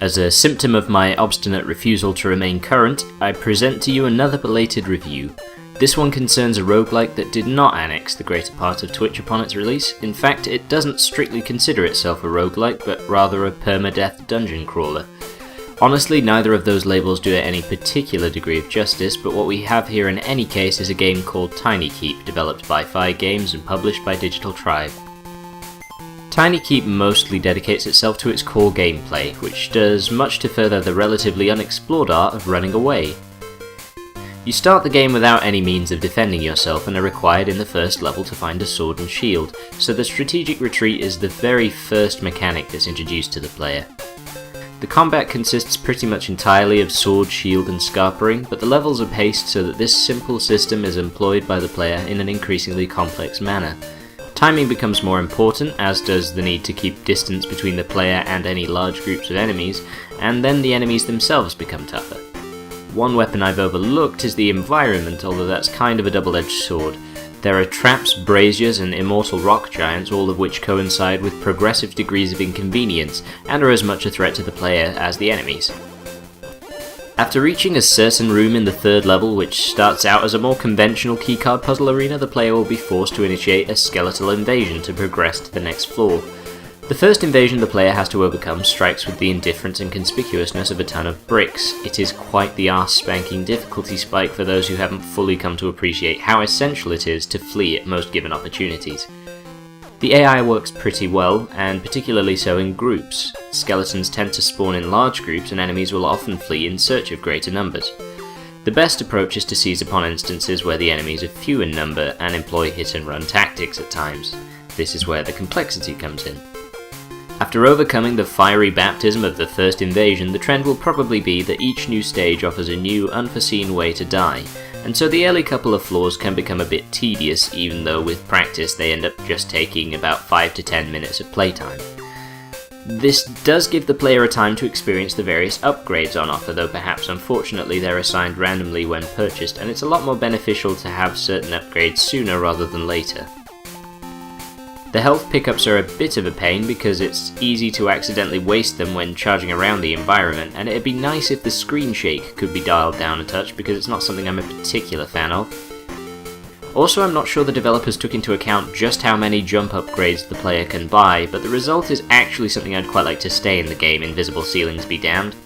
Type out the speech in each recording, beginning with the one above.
As a symptom of my obstinate refusal to remain current, I present to you another belated review. This one concerns a roguelike that did not annex the greater part of Twitch upon its release. In fact, it doesn't strictly consider itself a roguelike, but rather a permadeath dungeon crawler. Honestly, neither of those labels do it any particular degree of justice, but what we have here in any case is a game called TinyKeep, developed by Fi Games and published by Digital Tribe. TinyKeep mostly dedicates itself to its core gameplay, which does much to further the relatively unexplored art of running away. You start the game without any means of defending yourself and are required in the first level to find a sword and shield, so the strategic retreat is the very first mechanic that's introduced to the player. The combat consists pretty much entirely of sword, shield and scarpering, but the levels are paced so that this simple system is employed by the player in an increasingly complex manner. Timing becomes more important, as does the need to keep distance between the player and any large groups of enemies, and then the enemies themselves become tougher. One weapon I've overlooked is the environment, although that's kind of a double-edged sword. There are traps, braziers and immortal rock giants, all of which coincide with progressive degrees of inconvenience, and are as much a threat to the player as the enemies. After reaching a certain room in the third level, which starts out as a more conventional keycard puzzle arena, the player will be forced to initiate a skeletal invasion to progress to the next floor. The first invasion the player has to overcome strikes with the indifference and conspicuousness of a ton of bricks. It is quite the arse-spanking difficulty spike for those who haven't fully come to appreciate how essential it is to flee at most given opportunities. The AI works pretty well, and particularly so in groups. Skeletons tend to spawn in large groups and enemies will often flee in search of greater numbers. The best approach is to seize upon instances where the enemies are few in number and employ hit-and-run tactics at times. This is where the complexity comes in. After overcoming the fiery baptism of the first invasion, the trend will probably be that each new stage offers a new, unforeseen way to die, and so the early couple of floors can become a bit tedious, even though with practice they end up just taking about 5 to 10 minutes of playtime. This does give the player a time to experience the various upgrades on offer, though perhaps unfortunately they're assigned randomly when purchased, and it's a lot more beneficial to have certain upgrades sooner rather than later. The health pickups are a bit of a pain because it's easy to accidentally waste them when charging around the environment, and it'd be nice if the screen shake could be dialed down a touch because it's not something I'm a particular fan of. Also, I'm not sure the developers took into account just how many jump upgrades the player can buy, but the result is actually something I'd quite like to stay in the game, invisible ceilings be damned.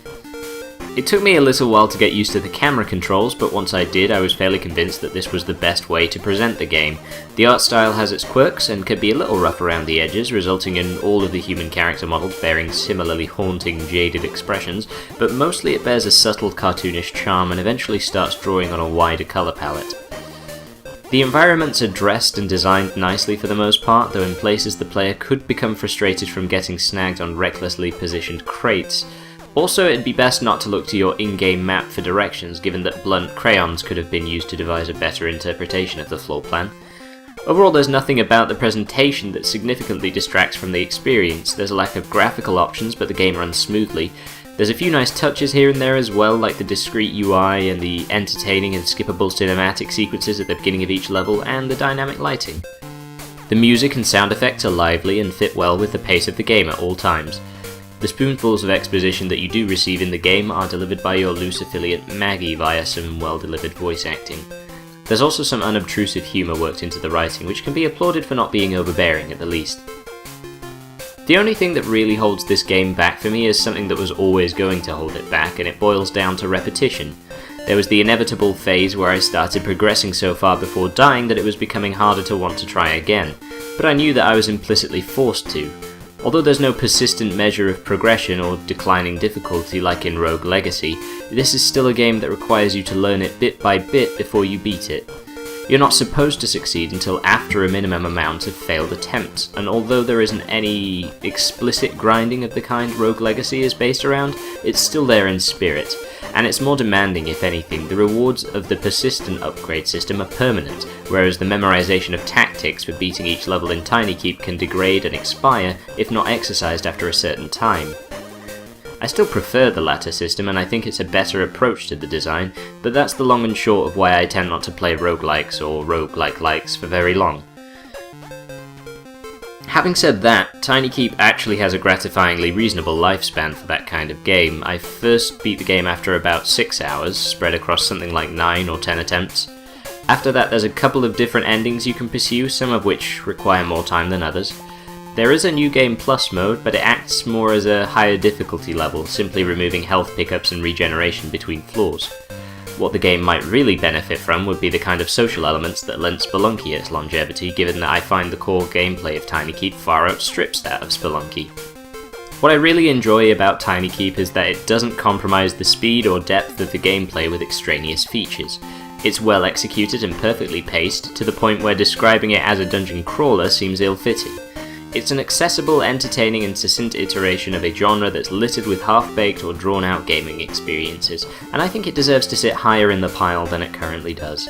It took me a little while to get used to the camera controls, but once I did, I was fairly convinced that this was the best way to present the game. The art style has its quirks and could be a little rough around the edges, resulting in all of the human character models bearing similarly haunting, jaded expressions, but mostly it bears a subtle cartoonish charm and eventually starts drawing on a wider colour palette. The environments are dressed and designed nicely for the most part, though in places the player could become frustrated from getting snagged on recklessly positioned crates. Also, it'd be best not to look to your in-game map for directions, given that blunt crayons could have been used to devise a better interpretation of the floor plan. Overall, there's nothing about the presentation that significantly distracts from the experience. There's a lack of graphical options, but the game runs smoothly. There's a few nice touches here and there as well, like the discrete UI and the entertaining and skippable cinematic sequences at the beginning of each level, and the dynamic lighting. The music and sound effects are lively and fit well with the pace of the game at all times. The spoonfuls of exposition that you do receive in the game are delivered by your loose affiliate Maggie via some well-delivered voice acting. There's also some unobtrusive humour worked into the writing, which can be applauded for not being overbearing at the least. The only thing that really holds this game back for me is something that was always going to hold it back, and it boils down to repetition. There was the inevitable phase where I started progressing so far before dying that it was becoming harder to want to try again, but I knew that I was implicitly forced to. Although there's no persistent measure of progression or declining difficulty like in Rogue Legacy, this is still a game that requires you to learn it bit by bit before you beat it. You're not supposed to succeed until after a minimum amount of failed attempts, and although there isn't any explicit grinding of the kind Rogue Legacy is based around, it's still there in spirit, and it's more demanding if anything. The rewards of the persistent upgrade system are permanent, whereas the memorization of tactics for beating each level in TinyKeep can degrade and expire if not exercised after a certain time. I still prefer the latter system, and I think it's a better approach to the design, but that's the long and short of why I tend not to play roguelikes or roguelike-likes for very long. Having said that, TinyKeep actually has a gratifyingly reasonable lifespan for that kind of game. I first beat the game after about 6 hours, spread across something like 9 or 10 attempts. After that, there's a couple of different endings you can pursue, some of which require more time than others. There is a New Game Plus mode, but it acts more as a higher difficulty level, simply removing health pickups and regeneration between floors. What the game might really benefit from would be the kind of social elements that lend Spelunky its longevity, given that I find the core gameplay of TinyKeep far outstrips that of Spelunky. What I really enjoy about TinyKeep is that it doesn't compromise the speed or depth of the gameplay with extraneous features. It's well executed and perfectly paced, to the point where describing it as a dungeon crawler seems ill-fitting. It's an accessible, entertaining and succinct iteration of a genre that's littered with half-baked or drawn-out gaming experiences, and I think it deserves to sit higher in the pile than it currently does.